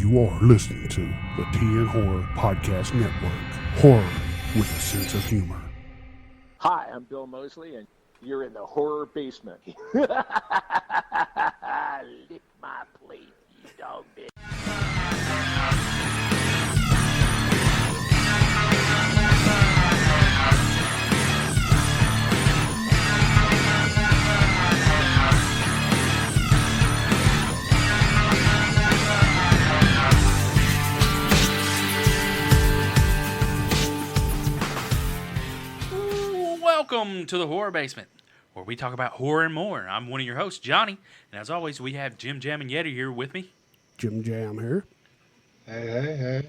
You are listening to the TN Horror Podcast Network. Horror with a sense of humor. Hi, I'm Bill Mosley, and you're in the horror basement. Lick my plate, you dog bitch. Welcome to the Horror Basement, where we talk about horror and more. I'm one of your hosts, Johnny, and as always, we have Jim Jam and Yeti here with me. Jim Jam here. Hey.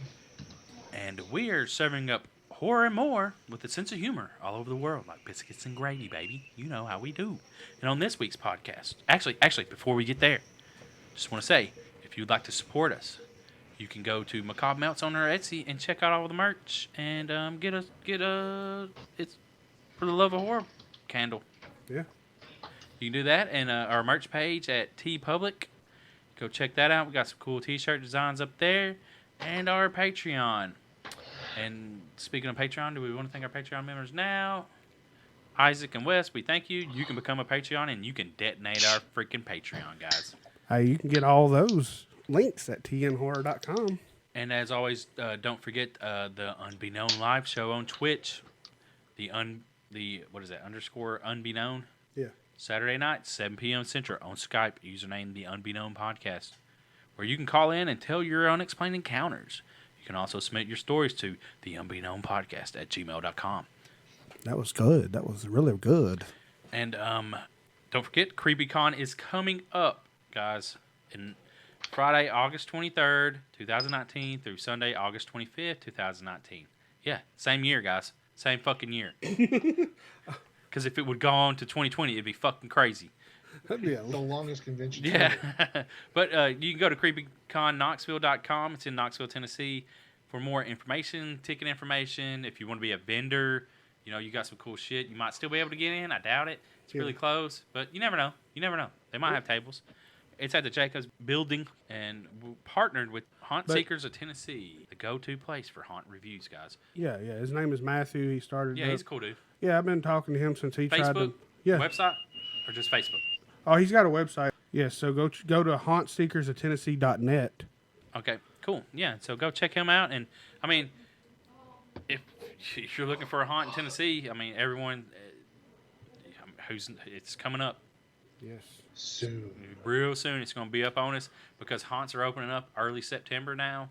And we are serving up horror and more with a sense of humor all over the world, like biscuits and gravy, baby. You know how we do. And on this week's podcast, actually, before we get there, just want to say, if you'd like to support us, you can go to Macabre Melts on our Etsy and check out all the merch and get a it's for the love of horror candle. Yeah. You can do that, and our merch page at TeePublic. Go check that out. We got some cool T-shirt designs up there, and our Patreon. And speaking of Patreon, do we want to thank our Patreon members now? Isaac and Wes, we thank you. You can become a Patreon, and you can detonate our freaking Patreon, guys. Hey, you can get all those links at tnhorror.com. And as always, don't forget the Unbeknown live show on Twitch. What is that, _unbeknown? Yeah. Saturday night, 7 p.m. Central on Skype, username The Unbeknown Podcast, where you can call in and tell your unexplained encounters. You can also submit your stories to theunbeknownpodcast@gmail.com. That was good. That was really good. And don't forget, CreepyCon is coming up, guys, in Friday, August 23rd, 2019 through Sunday, August 25th, 2019. Yeah, same year, guys. Same fucking year. Because if it would go on to 2020, it'd be fucking crazy. That'd be The longest convention. Yeah. But you can go to creepyconknoxville.com. It's in Knoxville, Tennessee, for more information, ticket information. If you want to be a vendor, you got some cool shit. You might still be able to get in. I doubt it. It's really close. But you never know. They might have tables. It's at the Jacobs building, and we're partnered with Haunt Seekers of Tennessee, the go-to place for haunt reviews, guys. Yeah. His name is Matthew. He started. Yeah, he's a cool dude. Yeah, I've been talking to him since he tried Facebook? to. Yeah. Website? Or just Facebook? Oh, he's got a website. Yeah, so go to hauntseekersoftennessee.net. Okay, cool. Yeah, so go check him out. And, I mean, if you're looking for a haunt in Tennessee, I mean, everyone it's coming up. Yes. Soon. Real soon. It's going to be up on us because haunts are opening up early September now.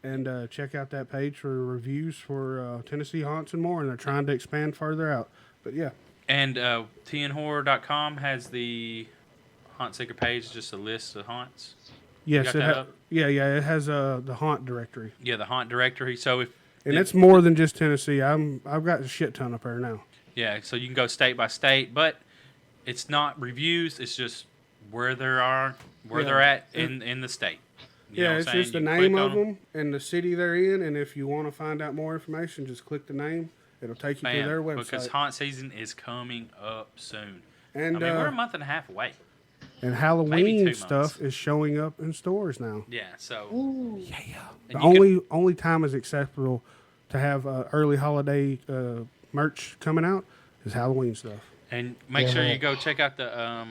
And check out that page for reviews for Tennessee haunts and more. And they're trying to expand further out. But yeah. And tnhorror.com has the Haunt Seeker page, just a list of haunts. Yes, it it has the haunt directory. Yeah, the haunt directory. So it's more than just Tennessee. I've got a shit ton up there now. Yeah, so you can go state by state, but it's not reviews. It's just where they're at in the state. You know what it's I'm saying? just the You name click of on them and the city they're in. And if you want to find out more information, just click the name. It'll take you to their website. Because haunt season is coming up soon. And we're a month and a half away. And Halloween 2 stuff months. is showing up in stores now. Yeah, so The only time is acceptable to have early holiday merch coming out is Halloween stuff. And make sure you go check out the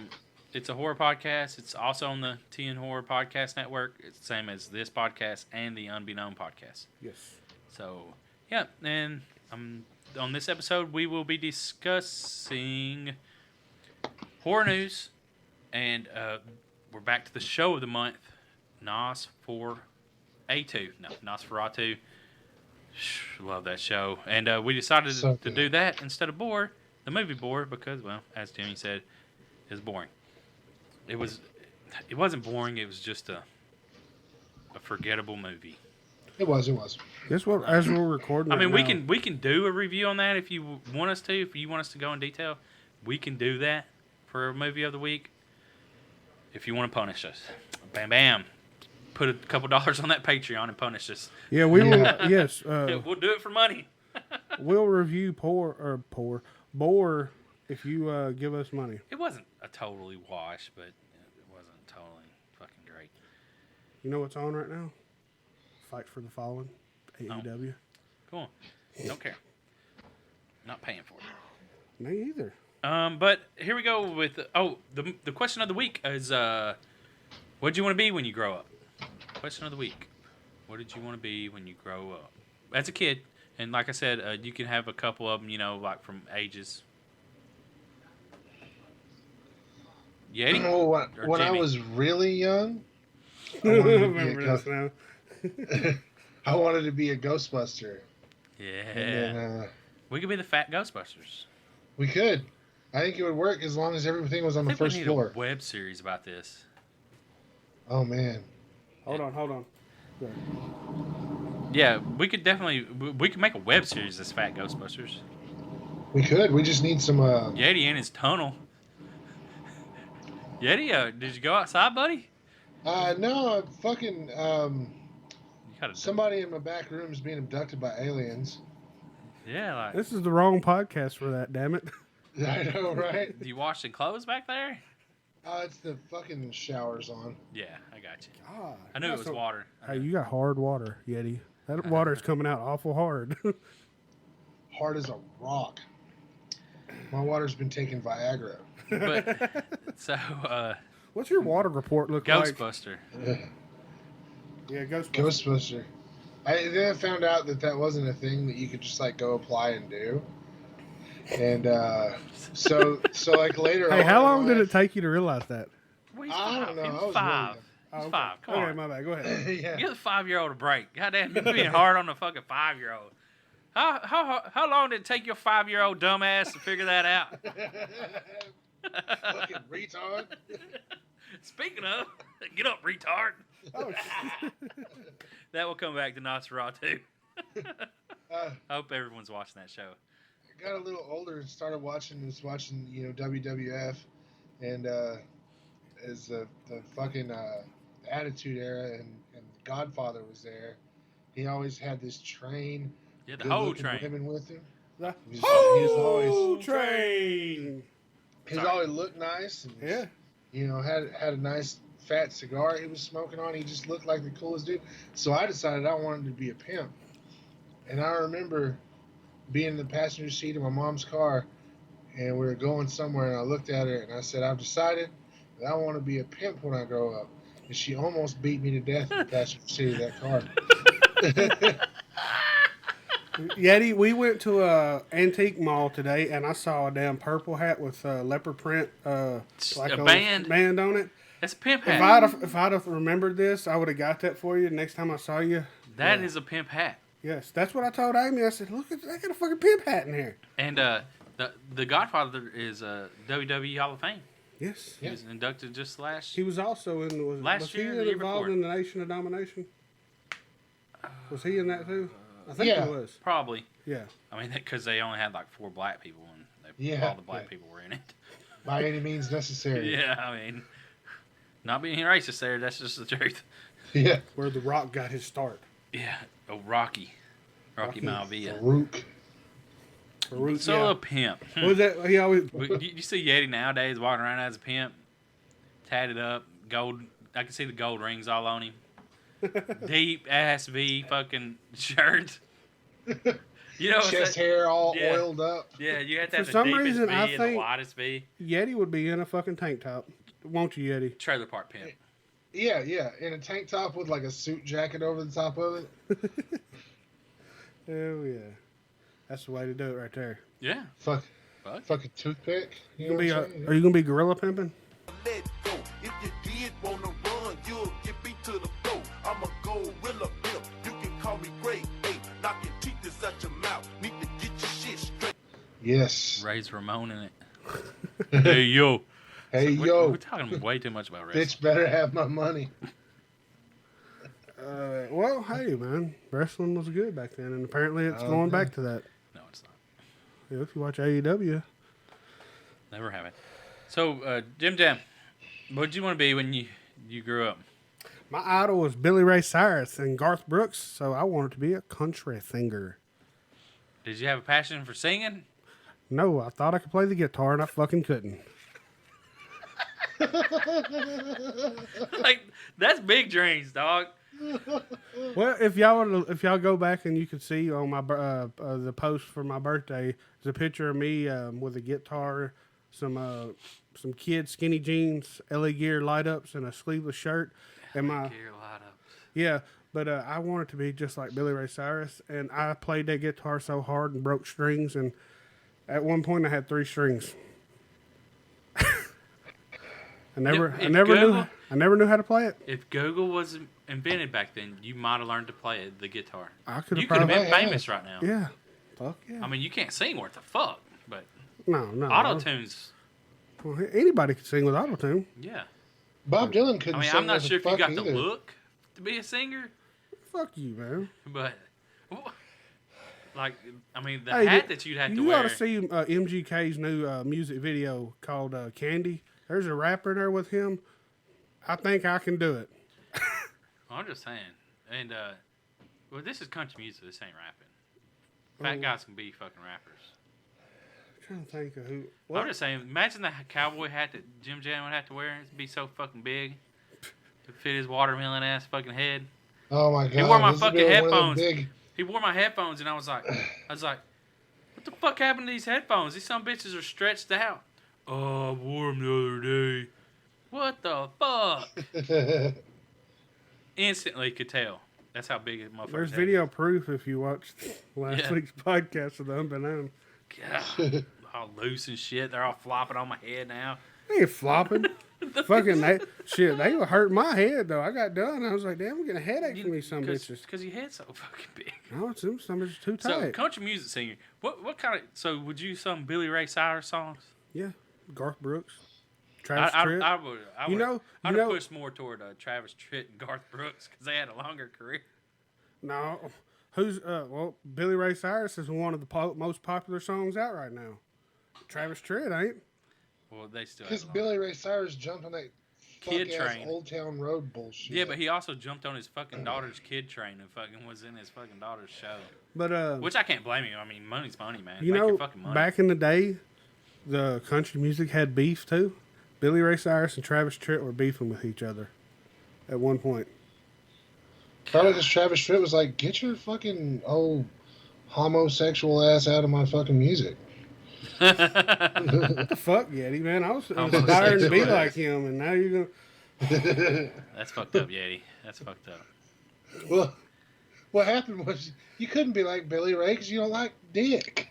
it's a horror podcast. It's also on the TN Horror Podcast Network. It's the same as this podcast and the Unbeknown podcast. Yes. So, yeah, and on this episode, we will be discussing horror news, and we're back to the show of the month, Nosferatu. Love that show. And we decided to do that instead of the movie Boar, because, well, as Jimmy said, it's boring. It wasn't boring. It was just a forgettable movie. It was. Guess what? As we're recording, I mean, we can do a review on that if you want us to. If you want us to go in detail, we can do that for a movie of the week. If you want to punish us, bam, put a couple dollars on that Patreon and punish us. Yeah, we will. Yes, we'll do it for money. We'll review Boar if you give us money. It wasn't a totally wash, but it wasn't totally fucking great. You know what's on right now? Fight for the Fallen, AEW. Cool. Don't care. Not paying for it. Me either. But here we go with the question of the week is what do you want to be when you grow up? Question of the week. What did you want to be when you grow up? As a kid, and like I said, you can have a couple of them, like from ages. Yeti? Oh, Or when I Jimmy? was really young, I I wanted to be a remember this now. I wanted to be a Ghostbuster. Yeah. And then, We could be the Fat Ghostbusters. we could. I think it would work as long as everything was on the I think first we need floor. a web series about this. Oh man. Hold on. There. Yeah, we could make a web series as Fat Ghostbusters. We could. We just need some Yeti in his tunnel. Yeti, did you go outside, buddy? no, fucking You gotta, somebody in my back room is being abducted by aliens. yeah, like, This is the wrong podcast for that, damn it. I know, right? do you wash the clothes back there? It's the fucking showers on. Yeah, I got you. God, I knew it was water. Hey, you got hard water, Yeti. That water's coming out awful hard. Hard as a rock. My water's been taking Viagra. But so, What's your water report look like? Ghostbuster. Yeah, Ghostbuster. Ghostbuster. Then I found out that wasn't a thing that you could just like go apply and do. And so like later Hey, on how in long did life- it take you to realize that? Well, he's I don't five. know, He I was was five. really He's okay. five. Come Okay, on. my bad. Go ahead. yeah. Give the 5-year-old a break. Goddamn, you're being hard on the fucking 5-year-old. How long did it take your 5-year-old dumbass to figure that out? Fucking retard. Speaking of, get up, retard. Oh, shit. That will come back to Nosferatu. Uh, I hope everyone's watching that show. I got a little older and started watching WWF, and as the fucking Attitude Era and Godfather was there, he always had this train. Yeah, the whole good-looking train. women with him. The He was always whole train. He's Sorry. always looked nice and Yeah. had a nice fat cigar he was smoking on. He just looked like the coolest dude. So I decided I wanted to be a pimp. And I remember being in the passenger seat of my mom's car, and we were going somewhere, and I looked at her and I said, I've decided that I want to be a pimp when I grow up. And she almost beat me to death in the passenger seat of that car. Yeti, we went to a antique mall today, and I saw a damn purple hat with leopard print, like A band? on it. That's a pimp If hat. I'd have remembered this, I would have got that for you next time I saw you. That is a pimp hat. Yes, that's what I told Amy. I said, "Look, I got a fucking pimp hat in here." And the Godfather is WWE Hall of Fame. Yes, He was inducted just last. he was also in. Was Last he year or the year involved before? in the Nation of Domination? Was he in that too? I think Yeah. he was. Probably. Yeah. I mean, because they only had like 4 black people, and Yeah, all the black yeah. people were in it. By any means necessary. Yeah, I mean, not being racist there, that's just the truth. Yeah. Where The Rock got his start. Yeah. Oh, Rocky Maivia. Farouk. Farouk, So yeah. a pimp. What was that? He always. You see Yeti nowadays walking around as a pimp, tatted up, gold. I can see the gold rings all on him. Deep ass V fucking shirt. You know, it's Chest that- hair all Yeah. oiled up. Yeah, you had to For have the some deepest reason, V I and the think- widest V. Yeti would be in a fucking tank top. Won't you, Yeti? Trailer park pimp. Yeah, in a tank top with like a suit jacket over the top of it. Oh yeah, that's the way to do it right there. Yeah. Fuck, Fuck. fucking toothpick. You know gonna be what I'm saying? are you gonna be gorilla pimping? Let go. If you did wanna run, you'll get beat to the floor. I'm a gorilla pimp. You can call me Grade A. Knock your teeth out your mouth. Need to get your shit straight. Yes. Ray's Ramon in it. Hey yo. Hey, We're yo, talking way too much about wrestling. bitch better have my money. Well, hey man, wrestling was good back then, and apparently it's going Okay. back to that. No, it's not. Yeah, if you watch AEW, Never have it. So, Jim Jam, what did you want to be when you grew up? my idol was Billy Ray Cyrus and Garth Brooks, so I wanted to be a country singer. Did you have a passion for singing? No, I thought I could play the guitar, and I fucking couldn't. Like, that's big dreams, dog. Well, Well, if y'all go back and you can see on my the post for my birthday, there's a picture of me with a guitar, some kid skinny jeans, LA Gear light ups, and a sleeveless shirt, and my Gear light up. yeah. But I wanted to be just like Billy Ray Cyrus, and I played that guitar so hard and broke strings, and at one point I had 3 strings. I never knew how to play it. If Google was invented back then, you might have learned to play the guitar. I could You have could have probably been famous right now. yeah. Fuck yeah. I mean, you can't sing worth a fuck, but No. auto tunes, Well, anybody could sing with auto tune. yeah. Bob Dylan couldn't. I mean, sing I'm not worth a sure if you fuck got either. the look to be a singer, Fuck you, man. but like, I mean, the Hey, hat that you'd have to You wear. ought to see MGK's new music video called Candy. There's a rapper in there with him. I think I can do it. I'm just saying, and well, this is country music. This ain't rapping. Fat guys can be fucking rappers. I'm trying to think of who. I'm just saying, imagine the cowboy hat that Jim Jam would have to wear. It'd be so fucking big to fit his watermelon ass fucking head. Oh my god! He wore my this would fucking be one of them headphones. Big... He wore my headphones, and I was like, what the fuck happened to these headphones? These some bitches are stretched out. Oh, I wore them the other day. What the fuck? Instantly could tell. That's how big it motherfucker. There's video proof if you watched last Yeah. week's podcast of the Unbeknown. God, all loose and shit. They're all flopping on my head now. They ain't flopping. Fucking they were hurting my head though. I got done. I was like, damn, I'm getting a headache from these some bitches. Because your head's so fucking big. No, it's them some bitches too So, tight. country music singer. What kind of? So, would you sing Billy Ray Cyrus songs? Yeah, Garth Brooks, Travis Tritt. I would. You know- I'd you know- push more toward Travis Tritt and Garth Brooks because they had a longer career. No, who's well, Billy Ray Cyrus is one of the most popular songs out right now. Travis Tritt ain't. Well, they still. Because had a long- Billy Ray Cyrus jumped on that Kid fuck-ass train. Old Town Road bullshit. Yeah, but he also jumped on his fucking daughter's kid train and fucking was in his fucking daughter's show. But Which I can't blame him. I mean, money's money, man. you Make know, your fucking money. back in the day, the country music had beef too. Billy Ray Cyrus and Travis Tritt were beefing with each other at one point. Probably because Travis Tritt was like, "Get your fucking old homosexual ass out of my fucking music." What the fuck, Yeti, man? I was aspiring to be like him, and now you're gonna. That's fucked up, Yeti. That's fucked up. Well, what happened was you couldn't be like Billy Ray because you don't like dick.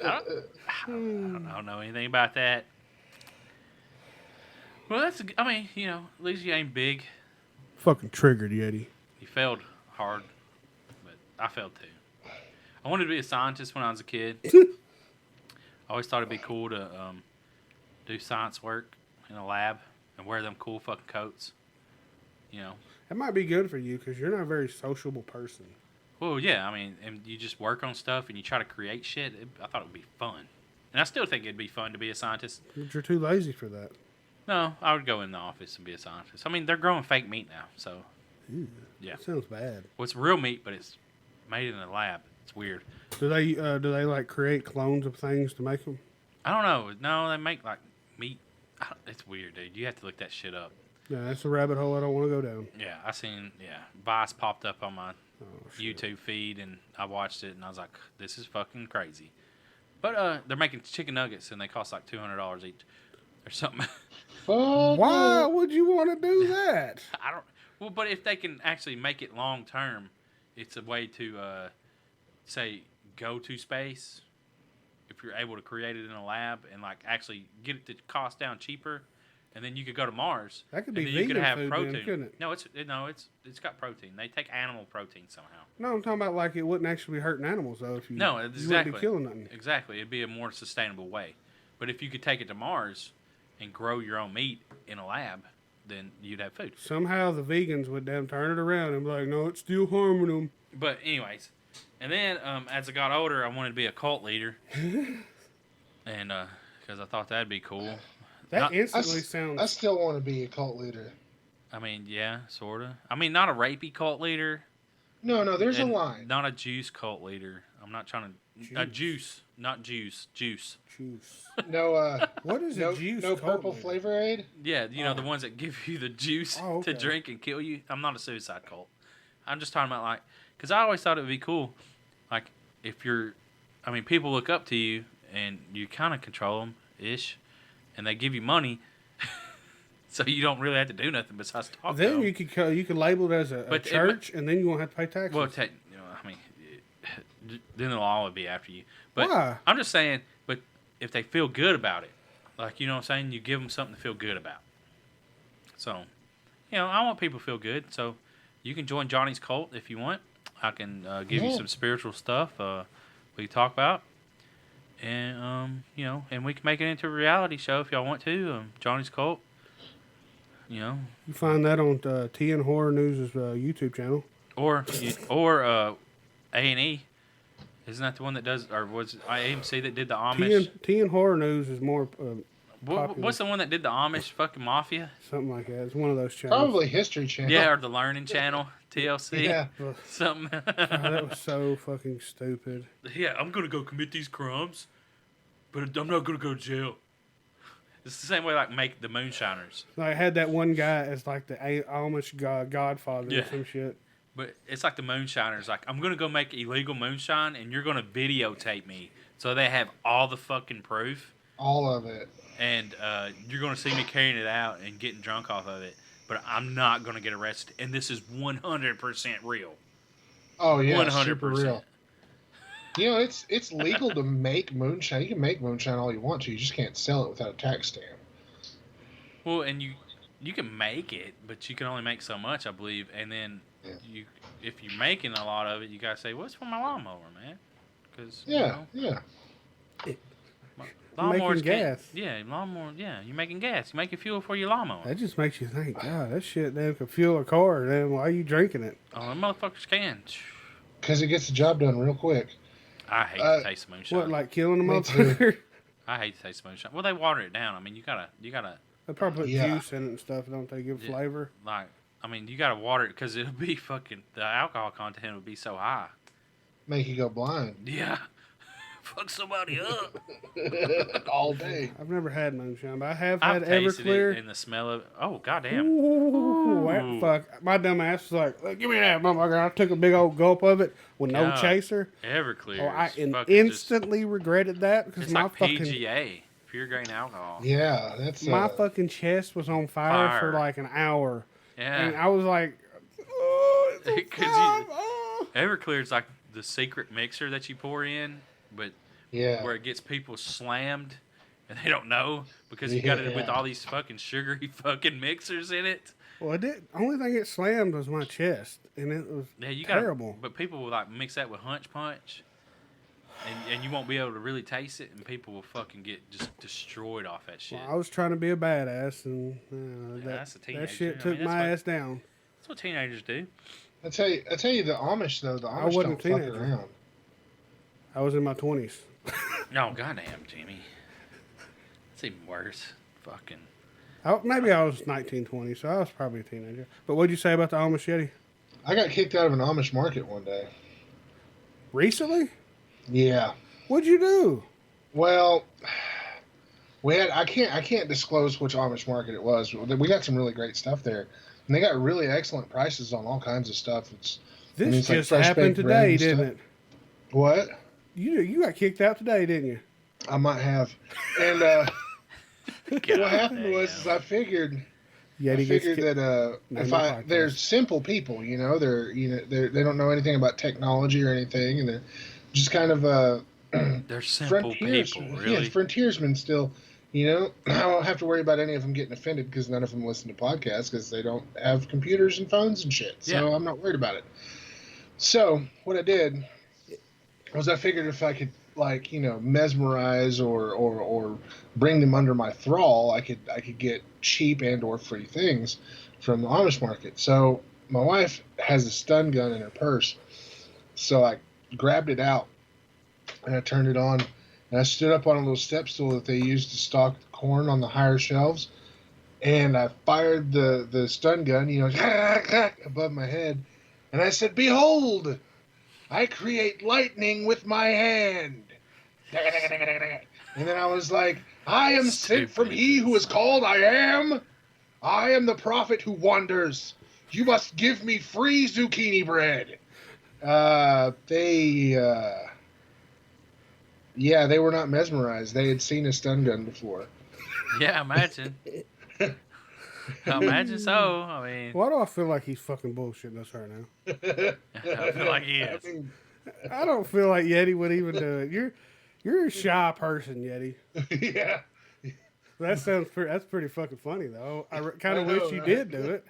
I don't know anything about that. Well, I mean, you know, at least you ain't big. Fucking triggered, Yeti. You failed hard, but I failed too. I wanted to be a scientist when I was a kid. I always thought it'd be cool to do science work in a lab and wear them cool fucking coats. You know. That might be good for you because you're not a very sociable person. Well, yeah, I mean, and you just work on stuff and you try to create shit. I thought it would be fun. And I still think it'd be fun to be a scientist. But you're too lazy for that. No, I would go in the office and be a scientist. I mean, they're growing fake meat now, so. Ew, Yeah. that sounds bad. Well, it's real meat, but it's made in a lab. It's weird. Do they like create clones of things to make them? I don't know. No, they make like meat. It's weird, dude. You have to look that shit up. Yeah, that's a rabbit hole I don't want to go down. Yeah, Vice popped up on my shit. YouTube feed, and I watched it, and I was like, this is fucking crazy. But they're making chicken nuggets, and they cost like $200 each or something. Fuck Why no. would you want to do that? I don't. Well, but if they can actually make it long term, it's a way to say go to space. If you're able to create it in a lab and like actually get it to cost down cheaper, and then you could go to Mars. That could and be then you could vegan have food protein. then, couldn't it? No, it's got protein. They take animal protein somehow. No, I'm talking about like it wouldn't actually be hurting animals though. If you No, you exactly. wouldn't be killing nothing. Exactly, it'd be a more sustainable way. But if you could take it to Mars and grow your own meat in a lab, then you'd have food. Somehow the vegans would damn turn it around and be like, no, it's still harming them. But anyways, and then as I got older, I wanted to be a cult leader, and because I thought that'd be cool. That Not- instantly I sounds. still want to be a cult leader. I mean, yeah, sorta. I mean, not a rapey cult leader. No, there's a and line. Not a juice cult leader. I'm not trying to. A juice, not juice. Juice. Juice. No, What is a juice no called, purple man? flavor aid. Yeah, the ones that give you the juice Okay. to drink and kill you. I'm not a suicide cult. I'm just talking about because I always thought it would be cool, like if people look up to you and you kind of control them ish, and they give you money, so you don't really have to do nothing besides talk. to Then them. you can label it as a But church, and then you won't have to pay taxes. Well, then they'll always be after you. But Why? I'm just saying, but if they feel good about it, like, you know what I'm saying, you give them something to feel good about. So, I want people to feel good. So, you can join Johnny's cult if you want. I can give you some spiritual stuff we talk about. And, and we can make it into a reality show if y'all want to. Johnny's cult. You find that on TN Horror News' YouTube channel. Or A&E. Isn't that the one that does, or was it AMC that did the Amish? TN Horror News is more What's the one that did the Amish fucking mafia? something like that. It's one of those channels. Probably History Channel. Yeah, or the Learning Channel, TLC. Yeah. Something. Oh, that was so fucking stupid. Yeah, I'm going to go commit these crimes, but I'm not going to go to jail. It's the same way like make the Moonshiners. Like, I had that one guy as like the Amish godfather Yeah. or some shit. But it's like the Moonshiners. Like, I'm going to go make illegal moonshine, and you're going to videotape me. So they have all the fucking proof. All of it. And you're going to see me carrying it out and getting drunk off of it. But I'm not going to get arrested. And this is 100% real. Oh yeah, 100%. super real. It's legal to make moonshine. You can make moonshine all you want to. You just can't sell it without a tax stamp. Well, and you can make it, but you can only make so much, I believe. And then if you're making a lot of it, you got to say, what's for my lawnmower, man? Because, Yeah. lawnmowers Making gas. Lawnmower, you're making gas. You're making fuel for your lawnmower. That just makes you think, God, that shit damn could fuel a car. Then why are you drinking it? Oh, them motherfuckers can. Because it gets the job done real quick. I hate the taste of moonshine. What, like killing a Me too. motherfucker? I hate the taste of moonshine. Well, they water it down. I mean, you gotta They probably put Yeah. juice in it and stuff, don't they? Give flavor. you gotta water it because it'll be fucking, the alcohol content will be so high. Make you go blind Yeah. Fuck somebody up. all day. I've never had moonshine, but I have I've had tasted Everclear. it and the smell of it. Oh, goddamn. Ooh, that fuck. My dumb ass was like, give me that motherfucker. I took a big old gulp of it with no God. chaser. Everclear. Oh, I is fucking instantly regretted that because it's my like fucking PGA, pure grain alcohol. Yeah, that's my fucking chest was on fire for Fire. like an hour, and Yeah. I was like, oh, it's on 'Cause fire. Oh. Everclear's like the secret mixer that you pour in, but yeah. where it gets people slammed and they don't know because you got it with Yeah. all these fucking sugary fucking mixers in it. Well, it did. Only thing it slammed was my chest, and it was Yeah, you terrible. But people will like mix that with Hunch Punch, and you won't be able to really taste it, and people will fucking get just destroyed off that shit. Well, I was trying to be a badass, and that's a that teenager. shit I took mean, my that's ass down. That's what teenagers do. I tell you, the Amish though, the Amish wasn't don't a fuck teenager. around. I was in my 20s. Oh goddamn, Jimmy. It's even worse. Fucking. Maybe I was 19, 20, so I was probably a teenager. But what'd you say about the Amish Yeti? I got kicked out of an Amish market one day. Recently? Yeah. What'd you do? Well, I can't disclose which Amish market it was. We got some really great stuff there, and they got really excellent prices on all kinds of stuff. This it's like just fresh happened baked bread today, and didn't stuff. it? What? You got kicked out today, didn't you? I might have. And what happened was is I figured Yeti gets that No, if no podcast. they're simple people, they don't know anything about technology or anything, and they're just kind of They're simple people, really. Yeah, frontiersmen still. I don't have to worry about any of them getting offended because none of them listen to podcasts because they don't have computers and phones and shit. So Yeah. I'm not worried about it. So what I did was I figured if I could mesmerize or bring them under my thrall, I could get cheap and or free things from the Amish market. So my wife has a stun gun in her purse. So I grabbed it out and I turned it on. And I stood up on a little step stool that they used to stock the corn on the higher shelves. And I fired the stun gun, above my head. And I said, "Behold, I create lightning with my hand." And then I was like, I am sent from Stupid. he who is called I am. I am the prophet who wanders. You must give me free zucchini bread. They were not mesmerized. They had seen a stun gun before. Yeah, imagine. Imagine so. I mean, Why do I feel like he's fucking bullshitting us right now? I feel like he I is. mean, I don't feel like Yeti would even do it. You're a shy person, Yeti. yeah. That's pretty fucking funny though. I kind I of know, wish you right? did do it.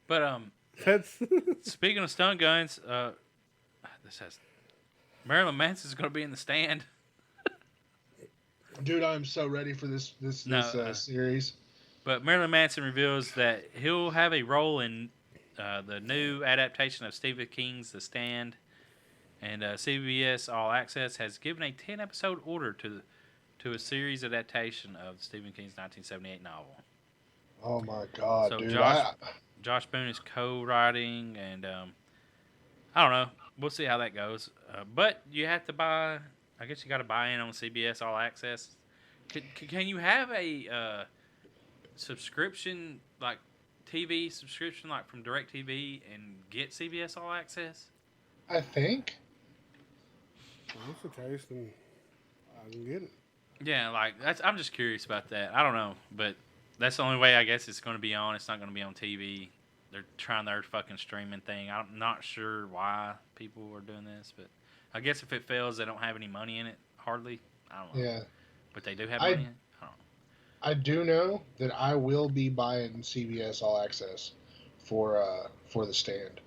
But That's speaking of stun guns, this has Marilyn Manson's going to be in the stand. Dude, I'm so ready for this series. But Marilyn Manson reveals that he'll have a role in the new adaptation of Stephen King's The Stand, and CBS All Access has given a 10-episode order to a series adaptation of Stephen King's 1978 novel. Oh my god, So dude! Josh Boone is co-writing, and I don't know. We'll see how that goes. But you have to buy. I guess you got to buy in on CBS All Access. Can you have a subscription, like TV subscription, like from DirecTV, and get CBS All Access? I think. Well, it's the case, then I can get it. Yeah, like I'm just curious about that. I don't know, but that's the only way I guess it's going to be on. It's not going to be on TV. They're trying their fucking streaming thing. I'm not sure why people are doing this, but I guess if it fails, they don't have any money in it. Hardly. I don't know. Yeah. But they do have money in it. I don't know. I do know that I will be buying CBS All Access for The Stand.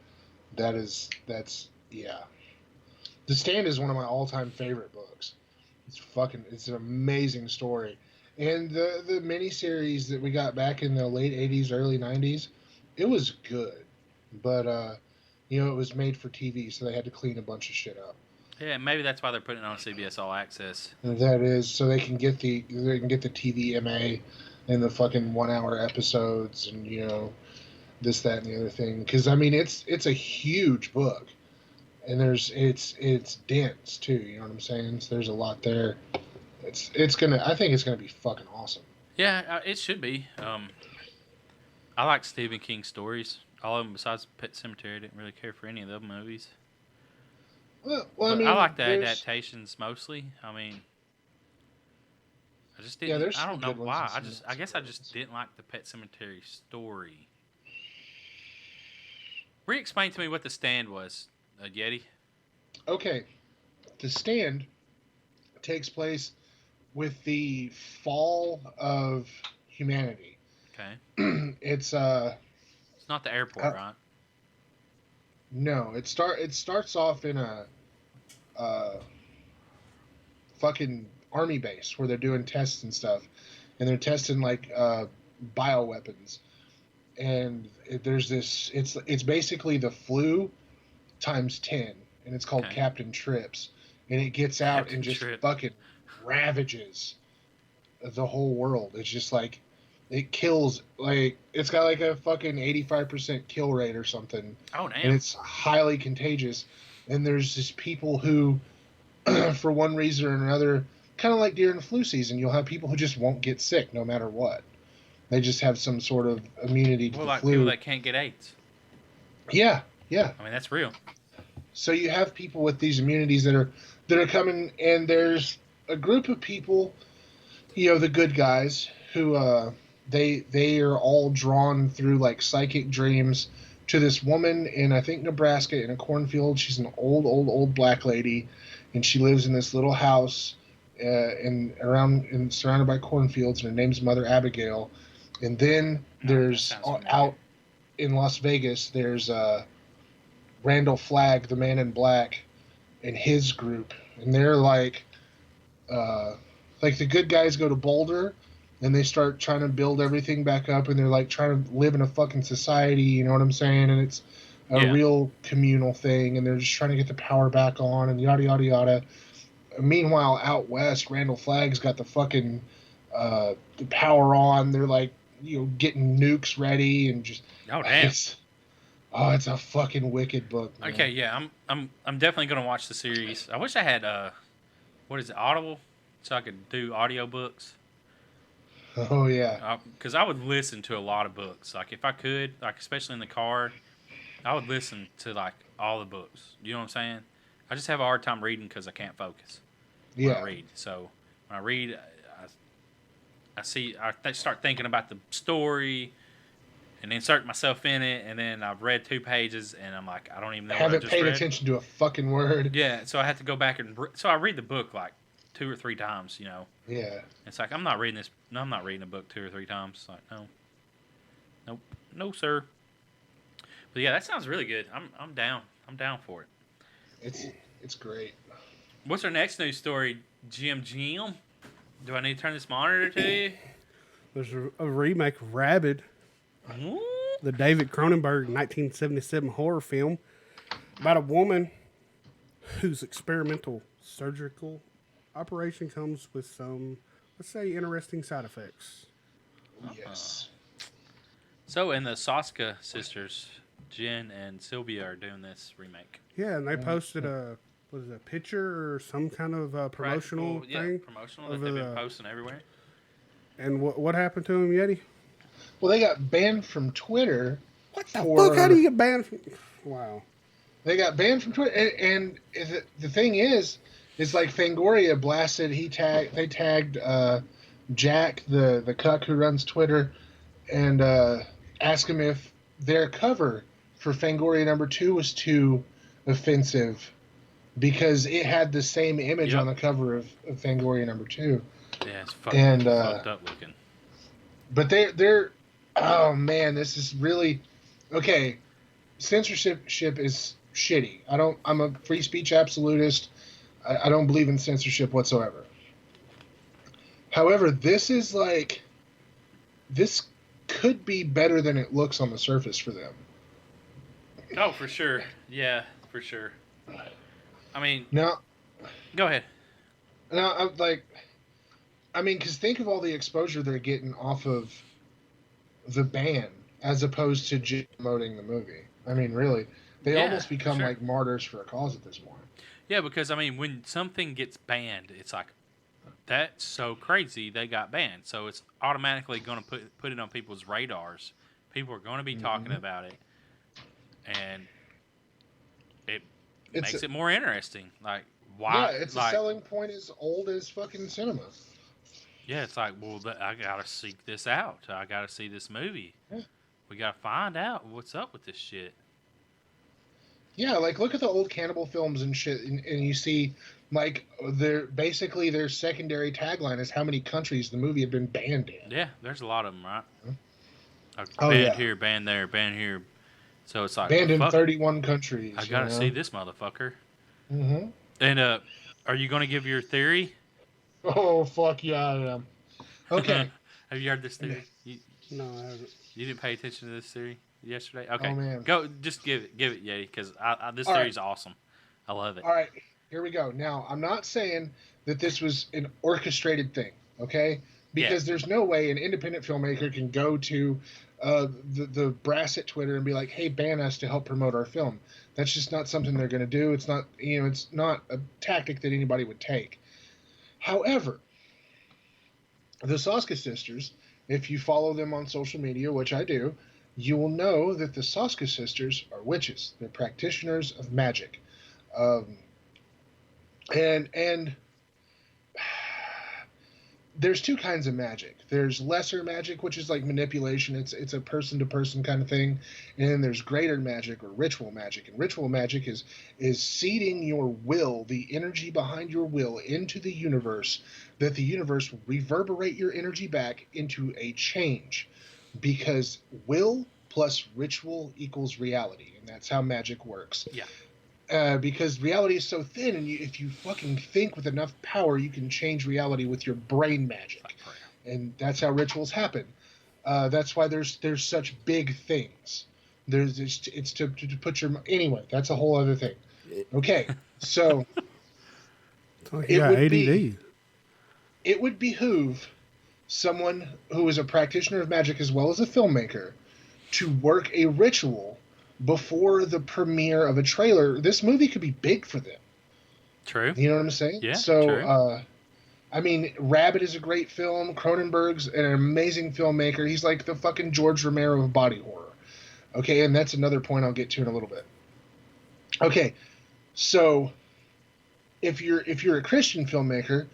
That's yeah. The Stand is one of my all-time favorite books. It's an amazing story. And the miniseries that we got back in the late 80s, early 90s, it was good. But it was made for TV, so they had to clean a bunch of shit up. Yeah, maybe that's why they're putting it on CBS All Access. And that is so they can get the TVMA and the fucking 1 hour episodes and this, that, and the other thing. Because I mean it's a huge book, and it's dense too. You know what I'm saying? So there's a lot there. I think it's gonna be fucking awesome. Yeah, it should be. I like Stephen King stories. All of them besides Pet Sematary. I didn't really care for any of the movies. Well, But I mean, I like the there's- adaptations mostly. I mean, I just didn't. Yeah, there's I don't some know good ones why. and some I guess I not so just good didn't like the Pet Sematary story. Re-explain to me what The Stand was, Yeti. Okay, The Stand takes place with the fall of humanity. Okay, It's it's not the airport, right? no, it starts off in a fucking army base where they're doing tests and stuff, and they're testing like bioweapons, and there's this. It's basically the flu times 10, and it's called Okay. Captain Trips, and it gets out Captain and just Tripp. fucking ravages the whole world. It's just like it kills, like it's got like a fucking 85% kill rate or something, Oh and damn! it's highly contagious. And there's just people who, for one reason or another, kind of like during the flu season, you'll have people who just won't get sick no matter what. They just have some sort of immunity to Well, the like flu. people that can't get AIDS. Yeah. I mean, that's real. So you have people with these immunities that are coming, and there's a group of people, the good guys who they are all drawn through like psychic dreams to this woman in, I think, Nebraska in a cornfield. She's an old black lady, and she lives in this little house and surrounded by cornfields, and her name's Mother Abigail. And then there's that sounds familiar. out in Las Vegas, there's Randall Flagg, the Man in Black, and his group, and they're like the good guys go to Boulder, and they start trying to build everything back up, and they're like trying to live in a fucking society, you know what I'm saying? And it's a real communal thing, and they're just trying to get the power back on, and yada yada yada. Meanwhile, out west, Randall Flagg's got the fucking the power on. They're like getting nukes ready, and just Oh damn! it's a fucking wicked book, man. Okay, yeah, I'm definitely gonna watch the series. I wish I had what is it, Audible, so I could do audiobooks. Oh yeah. Because I would listen to a lot of books. Like if I could, like especially in the car, I would listen to like all the books. You know what I'm saying? I just have a hard time reading because I can't focus when I Yeah. read. So when I read, I start thinking about the story and insert myself in it, and then I've read 2 pages and I'm like, I don't even know what I Haven't just paid read. attention to a fucking word. Yeah, so I have to go back and so I read the book like 2 or 3 times. You know, Yeah. it's like I'm not reading this. No, I'm not reading a book 2 or 3 times. It's like no, nope, no sir. But yeah, that sounds really good. I'm down. I'm down for it. It's great. What's our next news story, Jim? Do I need to turn this monitor to you? There's a remake of Rabid, Ooh. the David Cronenberg 1977 horror film about a woman whose experimental surgical operation comes with some, let's say, interesting side effects. Yes. So, and the Soska sisters, Jen and Sylvia, are doing this remake. Yeah, and they posted a picture or some kind of promotional Practical, thing. promotional that of they've been posting everywhere. And what happened to him, Yeti? Well, they got banned from Twitter. What the fuck? How do you get banned from? Wow. They got banned from Twitter, and the thing is like Fangoria blasted. They tagged Jack, the cuck who runs Twitter, and asked him if their cover for Fangoria #2 was too offensive because it had the same image on the cover of Fangoria #2. Yeah, it's fucked up looking. But they're oh man, this is really okay. Censorship is shitty. I'm a free speech absolutist. I don't believe in censorship whatsoever. However, this could be better than it looks on the surface for them. Oh, for sure. Yeah, for sure. I mean, Now, go ahead. because think of all the exposure they're getting off of the ban as opposed to just promoting the movie. I mean, really, they almost become like martyrs for a cause at this point. Yeah, because I mean, when something gets banned, it's like that's so crazy they got banned. So it's automatically going to put it on people's radars. People are going to be talking about it, and it makes it more interesting. Like why? Yeah, it's a selling point as old as fucking cinema. Yeah, it's like, well, I gotta seek this out. I gotta see this movie. Yeah. We gotta find out what's up with this shit. Yeah, like look at the old cannibal films and shit, and you see like their secondary tagline is how many countries the movie had been banned in. Yeah, there's a lot of them, right? Oh, banned here, banned there, banned here. So it's like banned in 31 countries. I gotta see this motherfucker. Mm-hmm. And are you gonna give your theory? Oh fuck yeah, I am. Okay. Have you heard this theory? No, I haven't. You didn't pay attention to this theory yesterday? Okay. Oh, man. Go, just give it, Yeti, because this theory is awesome. I love it. All right, here we go. Now, I'm not saying that this was an orchestrated thing, okay? Because there's no way an independent filmmaker can go to the brass at Twitter and be like, "Hey, ban us to help promote our film." That's just not something they're going to do. It's not, it's not a tactic that anybody would take. However, the Soska sisters, if you follow them on social media, which I do, you will know that the Soska sisters are witches. They're practitioners of magic. And there's 2 kinds of magic. There's lesser magic, which is like manipulation. It's a person-to-person kind of thing. And then there's greater magic or ritual magic. And ritual magic is seeding your will, the energy behind your will, into the universe, that the universe will reverberate your energy back into a change. Because will plus ritual equals reality. And that's how magic works. Yeah. Because reality is so thin, and if you fucking think with enough power, you can change reality with your brain magic, and that's how rituals happen. That's why there's such big things. It's to put your anyway. That's a whole other thing. Okay, so it would behoove someone who is a practitioner of magic as well as a filmmaker to work a ritual before the premiere of a trailer. This movie could be big for them. True. You know what I'm saying? Yeah, So, true. I mean, Rabid is a great film. Cronenberg's an amazing filmmaker. He's like the fucking George Romero of body horror. Okay, and that's another point I'll get to in a little bit. Okay, so if you're a Christian filmmaker,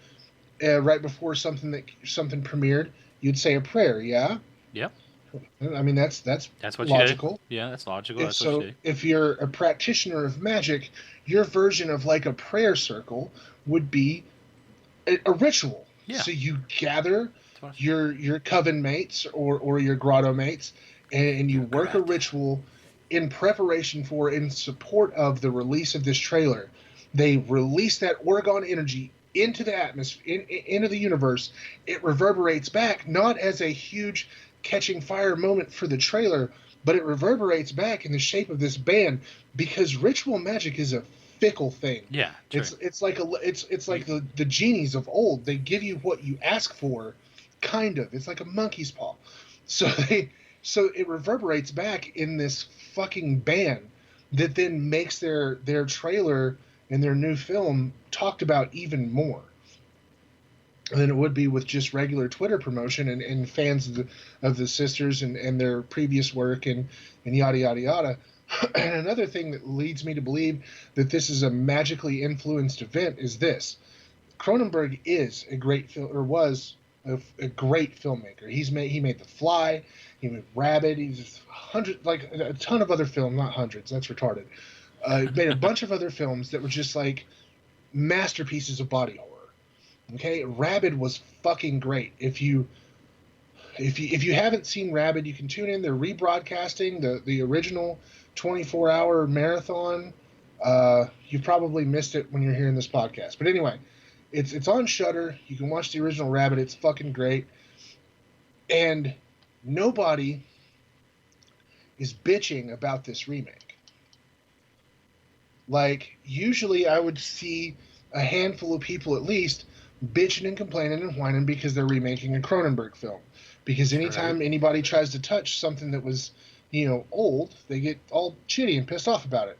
right before something premiered, you'd say a prayer. Yeah. Yep. I mean that's That's what logical. you do. Yeah, that's logical. If That's what you so, do. if you're a practitioner of magic, your version of like a prayer circle would be a ritual. Yeah. So you gather That's what I- your coven mates or your grotto mates, and you work a ritual in preparation for, in support of the release of this trailer. They release that Oregon energy into the atmosphere, into the universe. It reverberates back, not as a huge catching fire moment for the trailer, but it reverberates back in the shape of this band, because ritual magic is a fickle thing. Yeah, true. It's like the genies of old. They give you what you ask for, kind of. It's like a monkey's paw. So it reverberates back in this fucking band that then makes their trailer and their new film talked about even more than it would be with just regular Twitter promotion and fans of the sisters and their previous work and yada yada yada. And another thing that leads me to believe that this is a magically influenced event is this: Cronenberg is a great was a great filmmaker. He made The Fly, he made Rabid, he's a ton of other films, not hundreds, that's retarded. He made a bunch of other films that were just like masterpieces of body horror. Okay, Rabid was fucking great. If you haven't seen Rabid, you can tune in. They're rebroadcasting the original 24-hour marathon. You probably missed it when you're hearing this podcast. But anyway, it's on Shudder. You can watch the original Rabid. It's fucking great. And nobody is bitching about this remake. Like, usually I would see a handful of people at least bitching and complaining and whining because they're remaking a Cronenberg film. Because anytime anybody tries to touch something that was, old, they get all chitty and pissed off about it.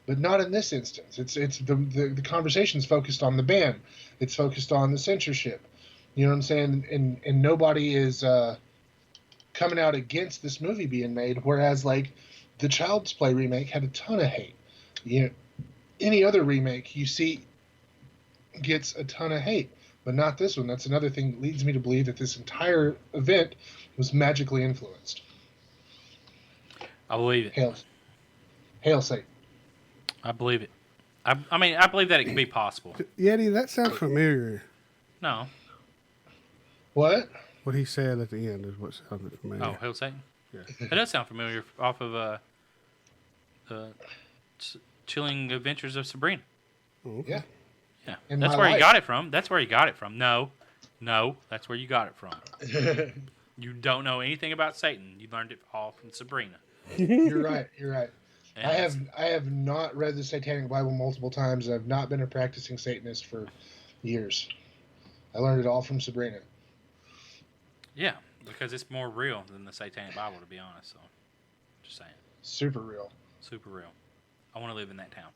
But not in this instance. It's the conversation's focused on the ban. It's focused on the censorship. You know what I'm saying? And nobody is coming out against this movie being made. Whereas like the Child's Play remake had a ton of hate. Any other remake you see gets a ton of hate, but not this one. That's another thing that leads me to believe that this entire event was magically influenced. I believe it. Hail Satan. I believe it. I mean, I believe that it can be possible. Yeti, that sounds familiar. No. What? What he said at the end is what sounded familiar. Oh, Hail Satan? Yeah. It does sound familiar off of Chilling Adventures of Sabrina. Oh, okay. Yeah. Yeah. In That's my where you life. got it from. That's where you got it from. No, that's where you got it from. You don't know anything about Satan. You learned it all from Sabrina. You're right. And I have not read the Satanic Bible multiple times. I've not been a practicing Satanist for years. I learned it all from Sabrina. Yeah, because it's more real than the Satanic Bible, to be honest. So, just saying. Super real. Super real. I want to live in that town.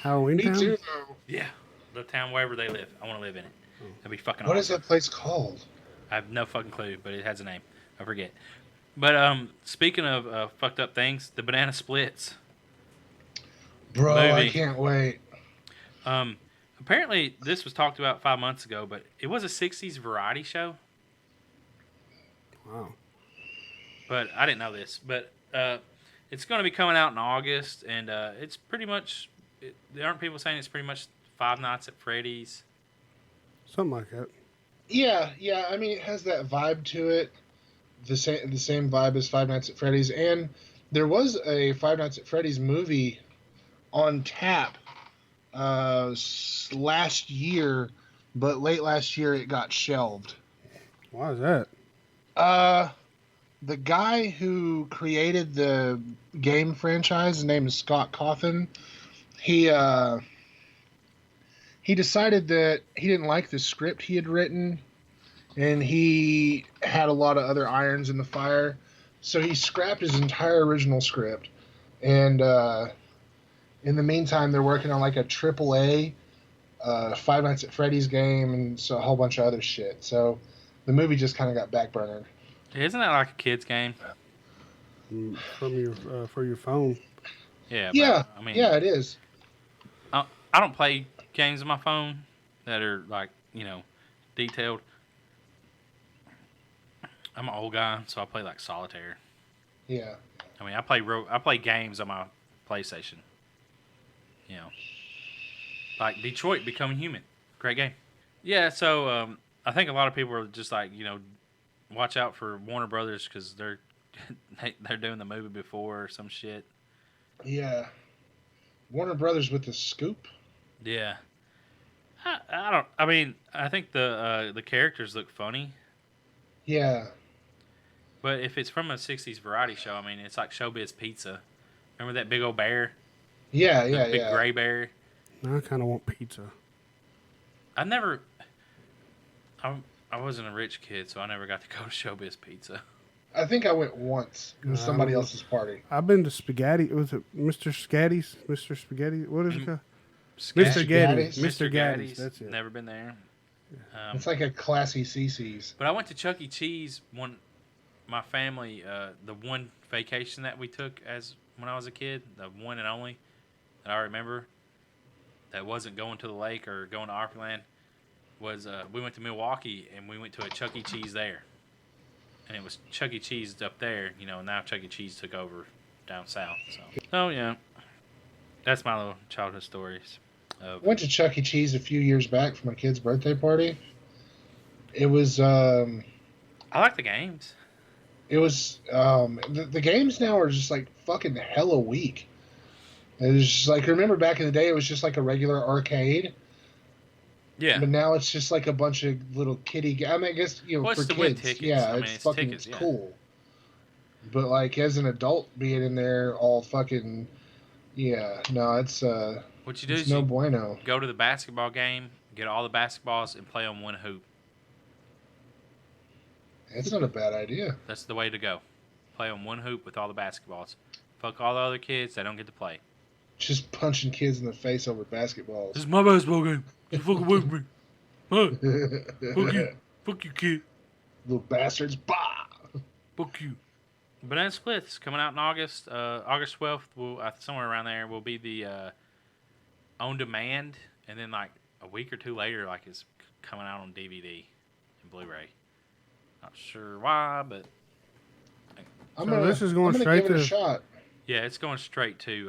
Halloween Me Town? too, though. Yeah, the town wherever they live. I want to live in it. That'd be fucking What awesome. is that place called? I have no fucking clue, but it has a name. I forget. But speaking of fucked up things, the Banana Splits. Bro, I Movie. can't wait. Apparently, this was talked about 5 months ago, but it was a 60s variety show. Wow. But I didn't know this. But it's going to be coming out in August, and it's pretty much... aren't people saying it's pretty much Five Nights at Freddy's? Something like that. Yeah. I mean, it has that vibe to it. The same vibe as Five Nights at Freddy's. And there was a Five Nights at Freddy's movie on tap last year, but late last year it got shelved. Why is that? The guy who created the game franchise, his name is Scott Cawthon, he decided that he didn't like the script he had written, and he had a lot of other irons in the fire, so he scrapped his entire original script, and In the meantime, they're working on like a AAA Five Nights at Freddy's game and so a whole bunch of other shit. So the movie just kind of got backburnered. Isn't that like a kid's game? From your for your phone. Yeah. Yeah, But, I mean, yeah, it is. I don't play games on my phone that are like detailed. I'm an old guy, so I play like solitaire. Yeah. I mean, I play games on my PlayStation. Like Detroit Become Human, great game. Yeah, so I think a lot of people are just like watch out for Warner Brothers because they're they're doing the movie before or some shit. Yeah. Warner Brothers with the scoop. Yeah, I don't. I mean, I think the characters look funny, Yeah. but if it's from a '60s variety show, I mean, it's like Showbiz Pizza. Remember that big old bear, Yeah, the yeah, big yeah. gray bear? Now I kind of want pizza. I never. I wasn't a rich kid, so I never got to go to Showbiz Pizza. I think I went once. It was somebody else's party. I've been to Spaghetti. Was it Mr. Scatty's? Mr. Spaghetti? What is it called? Scat- Mr. Gaddy's. Gaddy's. Mr. Gaddy's. That's it. Never been there. It's like a classy CC's. But I went to Chuck E. Cheese my family, the one vacation that we took when I was a kid, the one and only that I remember that wasn't going to the lake or going to Opryland was we went to Milwaukee and we went to a Chuck E. Cheese there. And it was Chuck E. Cheese up there, now Chuck E. Cheese took over down south. So yeah, that's my little childhood stories. Went to Chuck E. Cheese a few years back for my kid's birthday party. It was I like the games. The games now are just like fucking hella weak. It was just like, remember back in the day it was just like a regular arcade. Yeah. But now it's just like a bunch of little kiddie. I mean, I guess Well, for it's to win kids, tickets. yeah, I mean, it's it's tickets, it's yeah. cool. But like as an adult, being in there all fucking, yeah, no, it's What you do it's is no you bueno. go to the basketball game, get all the basketballs, and play on one hoop. It's not a bad idea. That's the way to go. Play on one hoop with all the basketballs. Fuck all the other kids. They don't get to play. Just punching kids in the face over basketballs. This is my basketball game. You fucking away from me. Huh? Fuck you. Fuck you, kid. Little bastards. Bah! Fuck you. Banana Splits coming out in August. August 12th, somewhere around there, will be the on demand. And then, like, a week or two later, like, it's coming out on DVD and Blu-ray. Not sure why, but This is going I'm gonna straight give it to a shot. yeah, it's going straight to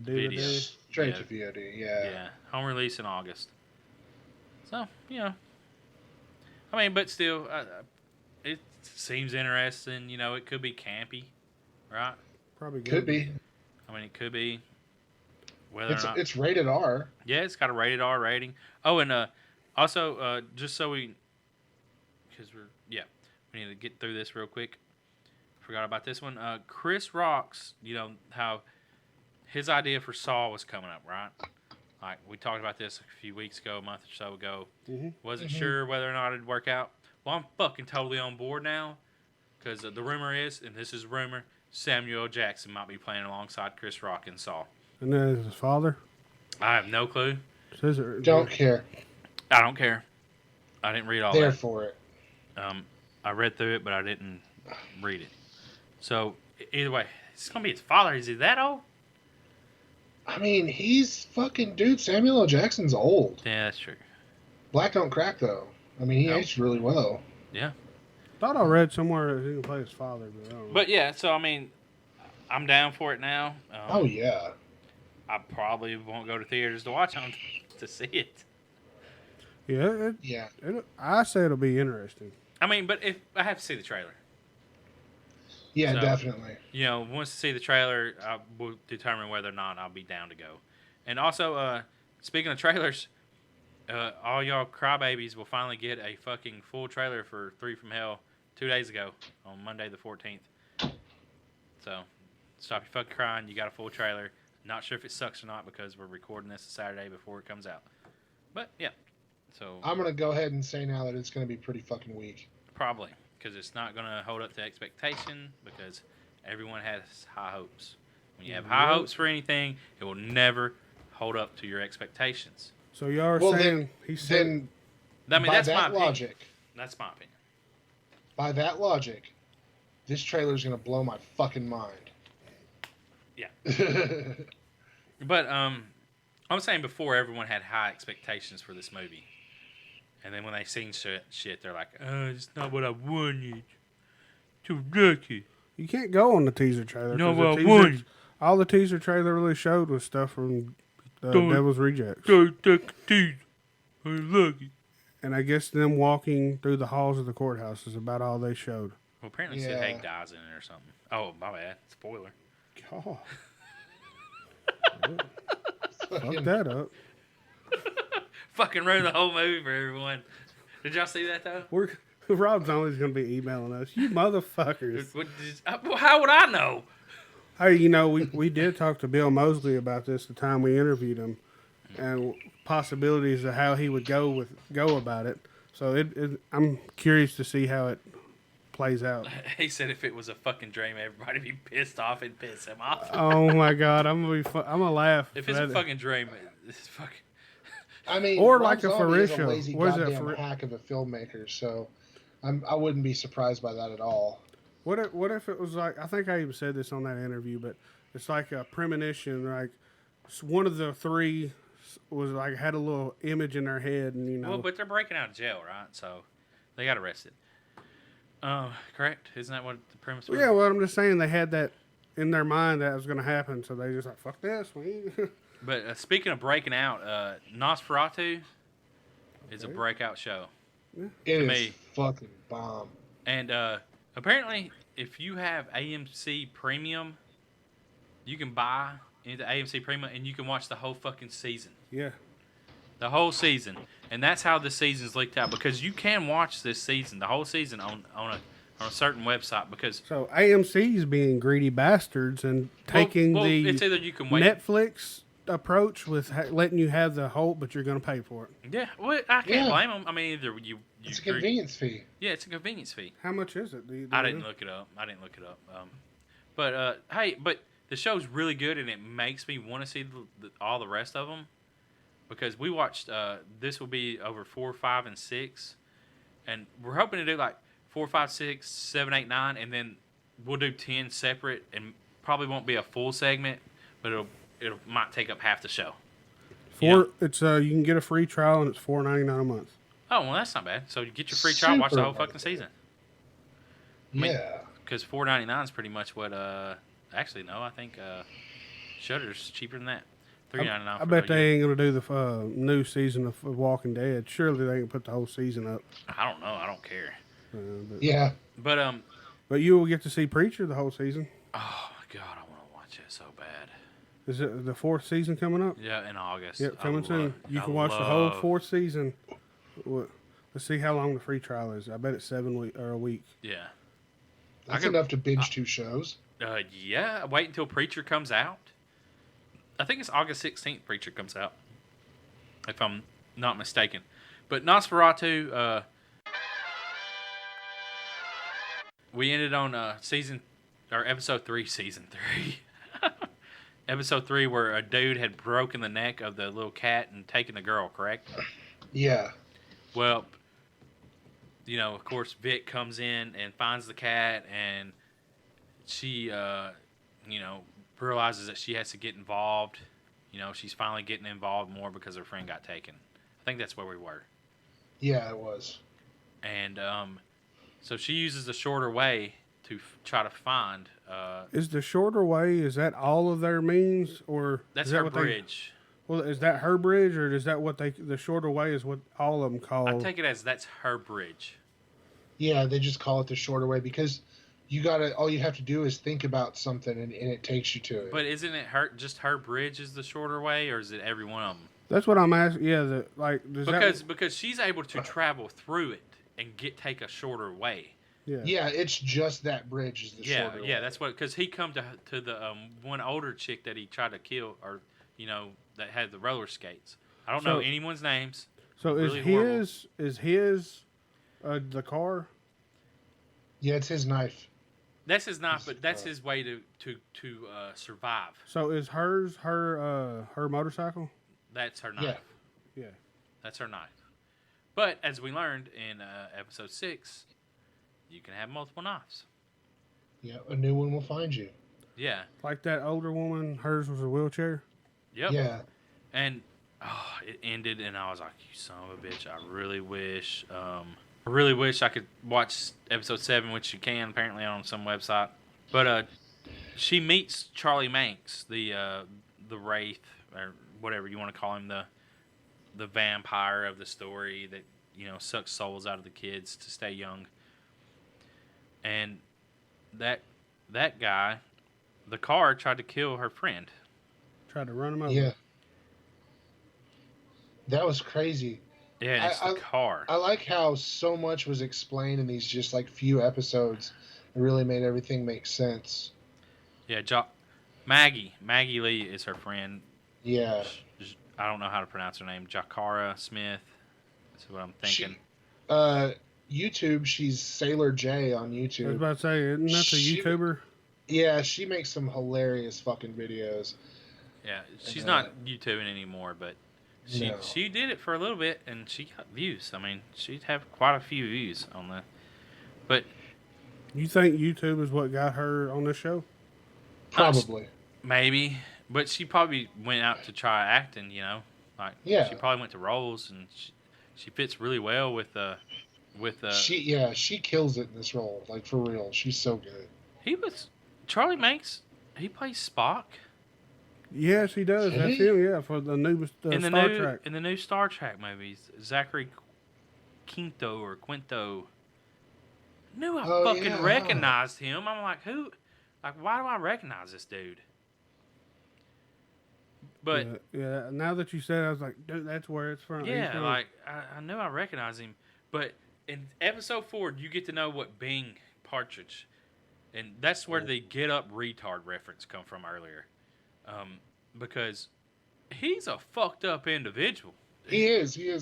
DVD. video. Straight Yeah. to VOD, yeah. Yeah, home release in August. So, I mean, but still, it seems interesting. It could be campy, right? Probably Could be. I mean, it could be. Whether or not, It's rated R. yeah, it's got a rated R rating. Oh, and also, just so we need to get through this real quick. Forgot about this one. Chris Rock's, how his idea for Saw was coming up, right? Like, we talked about this a few weeks ago, a month or so ago. Mhm. Wasn't sure whether or not it'd work out. Well, I'm fucking totally on board now. Because the rumor is, and this is rumor, Samuel L. Jackson might be playing alongside Chris Rock in Saw. And then his father. I have no clue. Says it, Don't care. I don't care. I didn't read all There that. for it. I read through it, but I didn't read it. So, either way, it's going to be his father. Is he that old? I mean, he's fucking dude. Samuel L. Jackson's old. Yeah, that's true. Black don't crack though. I mean, he No. aged really well. Yeah. Thought I read somewhere that he can play his father, but I don't know. But, yeah, so, I mean, I'm down for it now. Oh yeah. I probably won't go to theaters to watch them to see it. yeah, Yeah. I say it'll be interesting. I mean, but if I have to see the trailer. Yeah, So- definitely. Once I see the trailer, I will determine whether or not I'll be down to go. And also, speaking of trailers, all y'all crybabies will finally get a fucking full trailer for 3 from Hell 2 days ago on Monday the 14th. So, stop your fucking crying. You got a full trailer. Not sure if it sucks or not because we're recording this Saturday before it comes out. But, yeah. So, I'm gonna go ahead and say now that it's gonna be pretty fucking weak. probably. Because it's not going to hold up to expectation because everyone has high hopes. When you have high hopes for anything, it will never hold up to your expectations. So y'all are Well, saying he said. then I mean, by that's my that opinion. logic, That's my opinion. by that logic, this trailer is gonna blow my fucking mind. Yeah. But I'm saying before everyone had high expectations for this movie, and then when they seen shit, they're like, it's not what I wanted. Too lucky. You can't go on the teaser trailer. No, 'cause the well, teaser- one. all the teaser trailer really showed was stuff from Don't- Devil's Rejects. Lucky. And I guess them walking through the halls of the courthouse is about all they showed. Well, apparently Sid Haig dies in it or something. Oh, my bad. Spoiler. God. Fuck Fucking- that up. Fucking ruined the whole movie for everyone. Did y'all see that though? Rob's always going to be emailing us. You motherfuckers. How would I know? Hey, you know, we did talk to Bill Moseley about this the time we interviewed him, and possibilities of how he would go about it. So I'm curious to see how it plays out. He said if it was a fucking dream, everybody'd be pissed off and piss him off. Oh my God, I'm gonna laugh. If it's a fucking dream, it's fucking. I mean, Or Rob like a Zombie is Farisha. lazy What is that, goddamn hack of a filmmaker, so I wouldn't be surprised by that at all. What if it was like, I think I even said this on that interview, but it's like a premonition, like one of the three was like had a little image in their head, and you know. Well, but they're breaking out of jail, right? So they got arrested. Correct? Isn't that what the premise was? Yeah, well, I'm just saying they had that in their mind that was going to happen, so they just like, fuck this. But speaking of breaking out, Nosferatu is a breakout show. It is me. fucking bomb. And apparently, if you have AMC Premium, you can buy into AMC Premium and you can watch the whole fucking season. Yeah. The whole season. And that's how the season's leaked out, because you can watch this season, the whole season, on a certain website. Because So AMC's being greedy bastards and taking the it's either you can wait. Netflix approach with letting you have the whole, but you're going to pay for it. Yeah, well, I can't Yeah. blame them. I mean, either you It's a convenience fee. Yeah, it's a convenience fee. How much is it? I didn't look it up. But hey, but the show's really good, and it makes me want to see all the rest of them, because we watched. This will be over 4, 5, and 6, and we're hoping to do like 4, 5, 6, 7, 8, 9, and then we'll do 10 separate, and probably won't be a full segment, but it might take up half the show. It's you can get a free trial and it's $4.99 a month. Oh, well, that's not bad. So you get your free trial, watch the whole Super fucking season. Yeah. Because $4.99 is pretty much what. Actually, no, I think Shudder's cheaper than that. $3.99. I bet they ain't gonna do the new season of Walking Dead. Surely they can put the whole season up. I don't know. I don't care. Yeah. But you will get to see Preacher the whole season. Oh my God, I want to watch it so bad. Is it the 4th season coming up? Yeah, in August. Yep, coming soon. You can watch the whole 4th season. Let's see how long the free trial is. I bet it's 7 weeks or a week. Yeah. That's enough to binge 2 shows. Yeah. Wait until Preacher comes out. I think it's August 16th. Preacher comes out, if I'm not mistaken. But Nosferatu. We ended on episode 3, season 3. Episode 3, where a dude had broken the neck of the little cat and taken the girl, correct? Yeah. Well, you know, of course, Vic comes in and finds the cat, and she, realizes that she has to get involved. You know, she's finally getting involved more because her friend got taken. I think that's where we were. Yeah, it was. And so she uses the shorter way to try to find. Is the shorter way? Is that all of their means, or That's is that her what bridge. Well, is that her bridge, or is that what the shorter way is what all of them call? I take it as that's her bridge. Yeah, they just call it the shorter way because all you have to do is think about something and it takes you to it. But isn't it just her bridge is the shorter way, or is it every one of them? That's what I'm asking. Yeah, Because she's able to travel through it and take a shorter way. Yeah, it's just that bridge is the shorter way. Yeah, that's what. Because he come to the one older chick that he tried to kill, or that had the roller skates. I don't know anyone's names. So really is his the car? Yeah, it's his knife. That's his knife, but that's his way to survive. So is hers her motorcycle? That's her knife. Yeah. Yeah. That's her knife. But as we learned in episode 6, you can have multiple knives. Yeah, a new one will find you. Yeah. Like that older woman, hers was a wheelchair. Yep. Yeah. And it ended, and I was like, "You son of a bitch! I really wish I could watch episode 7, which you can apparently on some website." But she meets Charlie Manx, the wraith or whatever you want to call him, the vampire of the story that sucks souls out of the kids to stay young. And that guy, the car tried to kill her friend. Tried to run him over. Yeah. That was crazy. Yeah, it's the car. I like how so much was explained in these just like few episodes. It really made everything make sense. Yeah, Maggie Lee is her friend. Yeah. I don't know how to pronounce her name. Jakara Smith. That's what I'm thinking. YouTube, she's Sailor J on YouTube. I was about to say, isn't that the YouTuber? Yeah, she makes some hilarious fucking videos. Yeah, she's not YouTubing anymore, but she did it for a little bit, and she got views. I mean, she'd have quite a few views on that. But You think YouTube is what got her on this show? Probably. Maybe, but she probably went out to try acting. She probably went to roles, and she fits really well with She kills it in this role, like for real. She's so good. Charlie Manx. He plays Spock. Yes, he does. That's him. Yeah, for the new Star Trek. In the new Star Trek movies, Zachary Quinto. Knew I recognized him. I'm like, who? Like, why do I recognize this dude? But yeah, now that you said it, I was like, dude, that's where it's from. Yeah, like I knew I recognized him. But in episode 4, you get to know what Bing Partridge, and that's where the "Get Up Retard" reference come from earlier. Because he's a fucked up individual. He is. He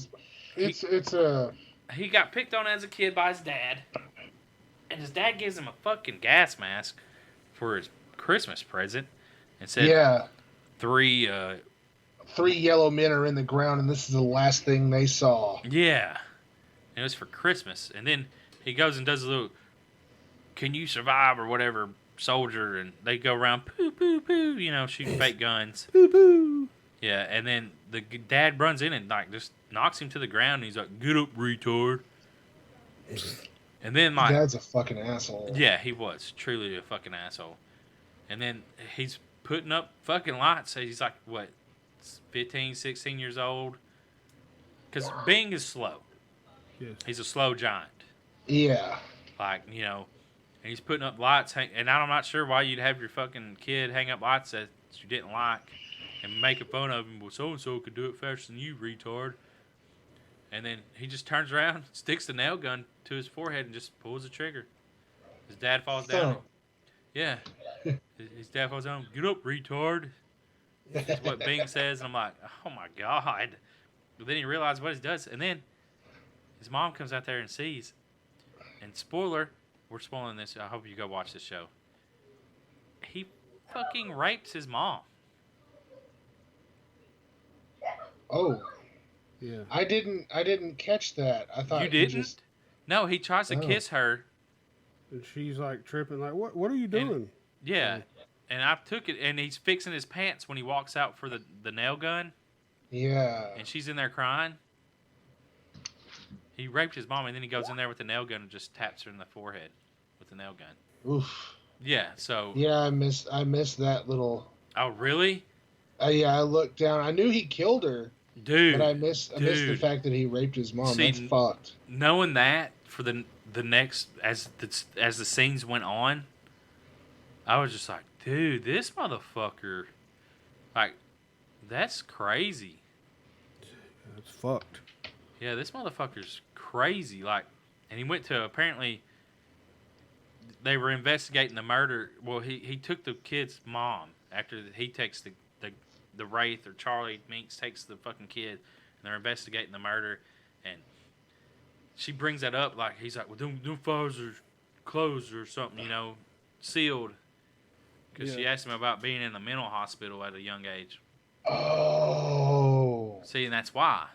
got picked on as a kid by his dad, and his dad gives him a fucking gas mask for his Christmas present, and said, three yellow men are in the ground, and this is the last thing they saw. Yeah, and it was for Christmas, and then he goes and does a little "Can you survive?" or whatever. Soldier, and they go around poo poo poo, shooting fake guns. Poo poo. Yeah, and then the dad runs in and like just knocks him to the ground. And he's like, "Get up, retard!" And then like, Dad's a fucking asshole. Yeah, he was truly a fucking asshole. And then he's putting up fucking lights. So he's like, what, 15, 16 years old? Because Bing is slow. Yes. He's a slow giant. Yeah. Like, and he's putting up lights, and I'm not sure why you'd have your fucking kid hang up lights that you didn't like and making fun of him. Well, so-and-so could do it faster than you, retard. And then he just turns around, sticks the nail gun to his forehead, and just pulls the trigger. His dad falls down. Yeah. His dad falls down. Get up, retard. That's what Bing says, and I'm like, oh my God. But then he realizes what he does, and then his mom comes out there and sees. And spoiler, we're spoiling this. I hope you go watch this show. He fucking rapes his mom. Oh. Yeah. I didn't catch that. I thought you didn't? No, he tries to kiss her. And she's like tripping, like, what are you doing? And I took it, and he's fixing his pants when he walks out for the nail gun. Yeah. And she's in there crying. He raped his mom, and then he goes in there with the nail gun and just taps her in the forehead with the nail gun. Oof. Yeah, so... Yeah, I missed that little... Oh, really? Yeah, I looked down. I knew he killed her. Dude. But I missed the fact that he raped his mom. See, that's fucked. Knowing that for the next... As the scenes went on, I was just like, dude, this motherfucker... Like, that's crazy. That's fucked. Yeah, this motherfucker's crazy. Like, and he went to, apparently, they were investigating the murder. Well, he took the kid's mom after he takes the wraith, or Charlie Minx takes the fucking kid, and they're investigating the murder. And she brings that up, like, he's like, well, them files are closed or something, sealed because she Yeah. asked him about being in a mental hospital at a young age. Oh. See, and that's why.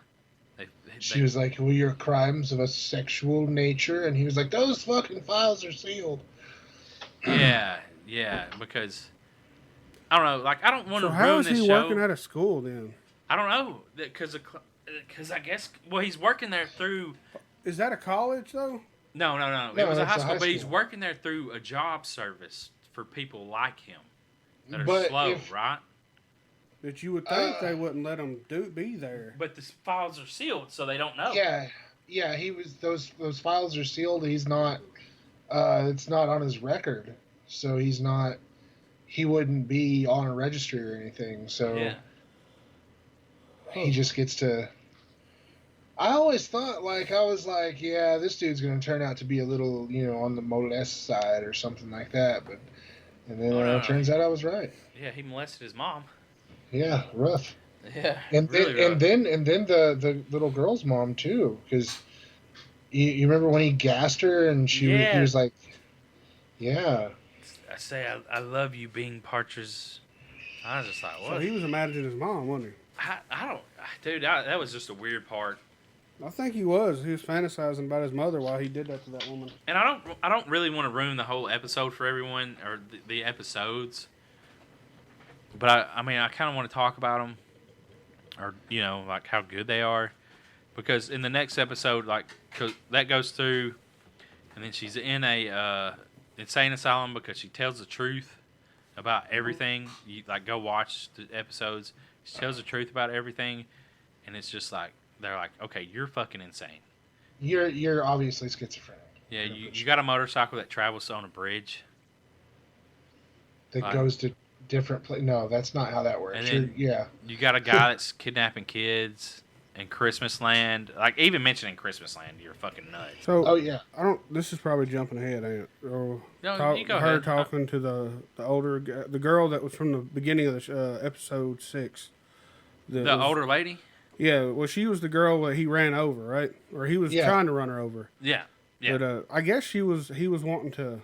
She was like, "Well, your crimes of a sexual nature," and he was like, "Those fucking files are sealed." Yeah, because I don't know. Like, I don't want So to how ruin is this he show. working at a school then? I don't know because I guess he's working there through. Is that a college though? No. No, It was a that's high a school, high but he's school. working there through a job service for people like him that are But slow, if- right? That you would think they wouldn't let him be there. But the files are sealed, so they don't know. Yeah. He was those files are sealed. He's not. It's not on his record, so he's not. He wouldn't be on a registry or anything. So Yeah. he just gets to. I always thought, I was like, yeah, this dude's going to turn out to be a little, on the molest side or something like that. And then it turns out I was right. Yeah, he molested his mom. Yeah, rough. Yeah, And really then, rough. and then the little girl's mom too, because you remember when he gassed her and he was like, yeah. I say I love you, Bing Partridge. I was just like, what? So he was imagining his mom, wasn't he? I don't, dude. That was just a weird part. I think he was. He was fantasizing about his mother while he did that to that woman. And I don't really want to ruin the whole episode for everyone or the episodes. But I mean, I kind of want to talk about them, or like how good they are, because in the next episode, cause that goes through, and then she's in a insane asylum because she tells the truth about everything. You go watch the episodes. She tells the truth about everything, and it's just like they're like, okay, you're fucking insane. You're obviously schizophrenic. Yeah, you got a motorcycle that travels on a bridge. That goes to different places. No, that's not how that works. And then yeah. You got a guy that's kidnapping kids in Christmas Land. Like, even mentioning Christmas Land, you're fucking nuts. So Oh yeah. This is probably jumping ahead, ain't it? Or No, you go her ahead. talking to the older the girl that was from the beginning of the episode 6. The older lady? Yeah, well, she was the girl that he ran over, right? Or he was trying to run her over. Yeah. Yeah. But I guess he was wanting to.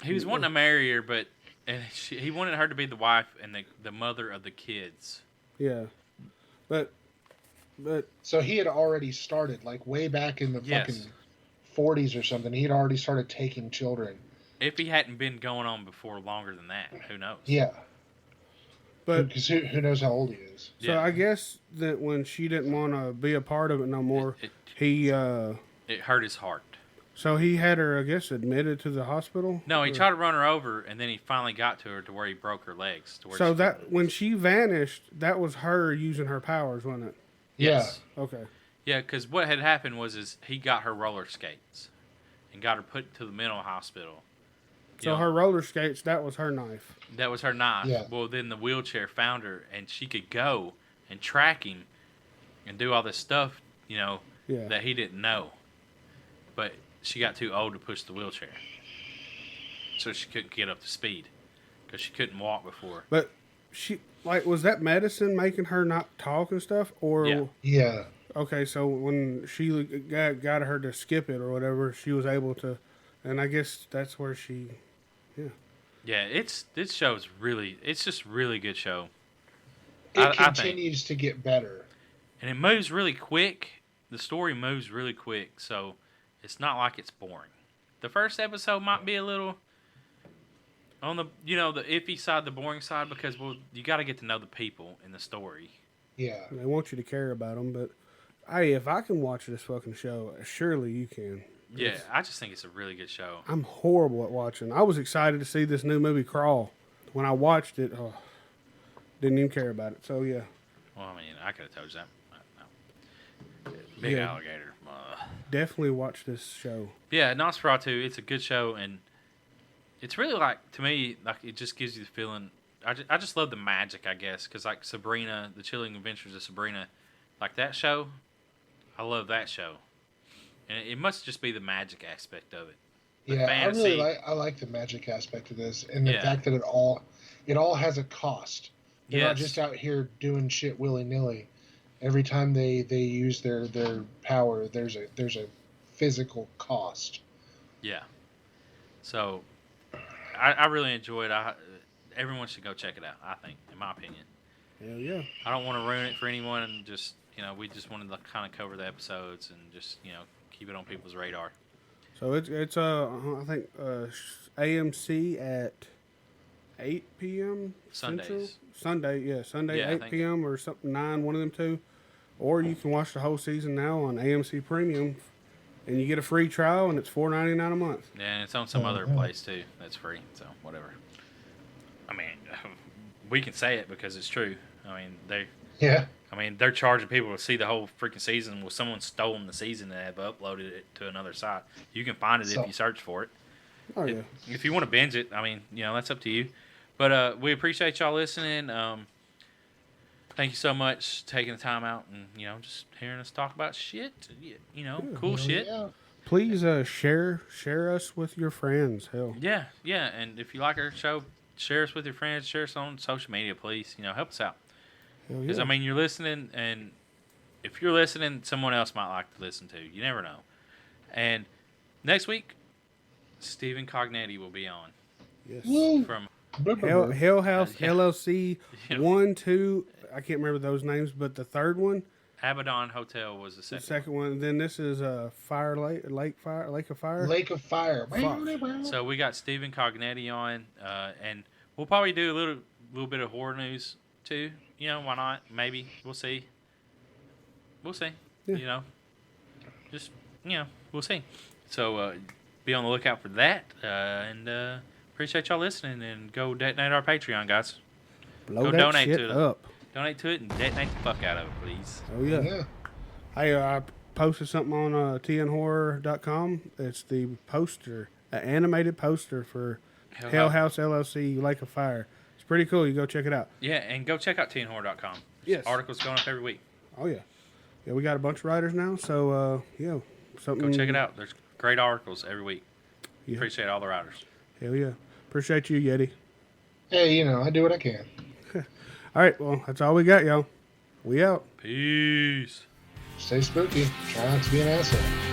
He was wanting to marry her, but he wanted her to be the wife and the mother of the kids. Yeah, but So he had already started, way back in the Yes. fucking 40s or something. He had already started taking children. If he hadn't been going on before longer than that, who knows? Yeah. but Because who knows how old he is? so Yeah. I guess that when she didn't want to be a part of it no more, he It hurt his heart. so he had her, I guess, admitted to the hospital. No, he Or- tried to run her over, and then he finally got to her to where he broke her legs. To where So she that when she vanished, that was her using her powers, wasn't it? Yes. Okay. Yeah, because what had happened was he got her roller skates and got her put to the mental hospital. So her roller skates, that was her knife. That was her knife. Yeah. Well, then the wheelchair found her, and she could go and track him and do all this stuff, Yeah. that he didn't know. But she got too old to push the wheelchair. So she couldn't get up to speed because she couldn't walk before. But she was that medicine making her not talk and stuff, or Yeah. Yeah. okay? So when she got her to skip it or whatever, she was able to, and I guess that's where she. Yeah, this show is it's just really good show. It I think. continues to get better. And it moves really quick. The story moves really quick, so it's not like it's boring. The first episode might be a little on the the iffy side, the boring side, because you got to get to know the people in the story. Yeah. They want you to care about them, but hey, if I can watch this fucking show, surely you can. Yeah, I just think it's a really good show. I'm horrible at watching. I was excited to see this new movie, Crawl. When I watched it, didn't even care about it. So yeah. Well, I mean, I could have told you that. No. Big Yeah. alligator. Definitely watch this show. Yeah, Nosferatu. It's a good show, and it's really to me, it just gives you the feeling. I just love the magic, I guess, because Sabrina, The Chilling Adventures of Sabrina, that show. I love that show, and it must just be the magic aspect of it. The Yeah, fantasy. I like the magic aspect of this, and the Yeah. fact that it all has a cost. They're not Yes. just out here doing shit willy nilly. Every time they use their power, there's a physical cost. Yeah. So I really enjoy it. Everyone should go check it out. I think, in my opinion. Hell yeah. I don't want to ruin it for anyone, and just we just wanted to kind of cover the episodes and just keep it on people's radar. So it's I think AMC at 8 p.m. Sundays. Central? Sunday Yeah, I 8 think- p.m. or something 9, one of them two. Or you can watch the whole season now on AMC Premium, and you get a free trial, and it's $4.99 a month. Yeah, and it's on some other place too. That's free. So whatever. I mean, we can say it because it's true. I mean, they're charging people to see the whole freaking season. Well, someone stolen the season and have uploaded it to another site. You can find it if you search for it. Oh, yeah. If you want to binge it, I mean, that's up to you. But we appreciate y'all listening. Thank you so much taking the time out and just hearing us talk about shit. Cool shit. Yeah. Please share us with your friends. Hell. Yeah. And if you like our show, share us with your friends. Share us on social media, please. Help us out. Hell Because yeah. I mean, you're listening, and if you're listening, someone else might like to listen to. You never know. And next week, Stephen Cognetti will be on Yes. from Hell House Yeah. LLC Yeah. 1, 2. I can't remember those names, but the third one, Abaddon Hotel was the the second. second one. Then this is Fire Lake of Fire. Lake of Fire. So we got Stephen Cognetti on, and we'll probably do a little bit of horror news too. Why not? Maybe we'll see. We'll see. Yeah. Just we'll see. So be on the lookout for that, and appreciate y'all listening. And go detonate our Patreon, guys. Blow Go that donate shit to it. up. Donate to it and detonate the fuck out of it, please. Oh yeah. Yeah. Hey, I posted something on tnhorror.com. It's the poster, an animated poster for Hell House LLC Lake of Fire. It's pretty cool. You go check it out. Yeah, and go check out teenhorror.com. Yes. Articles going up every week. Oh yeah. Yeah, we got a bunch of writers now. So something. Go check it out. There's great articles every week. Yeah. Appreciate all the writers. Hell yeah. Appreciate you, Yeti. Hey, I do what I can. All right. Well, that's all we got, y'all. We out. Peace. Stay spooky. Try not to be an asshole.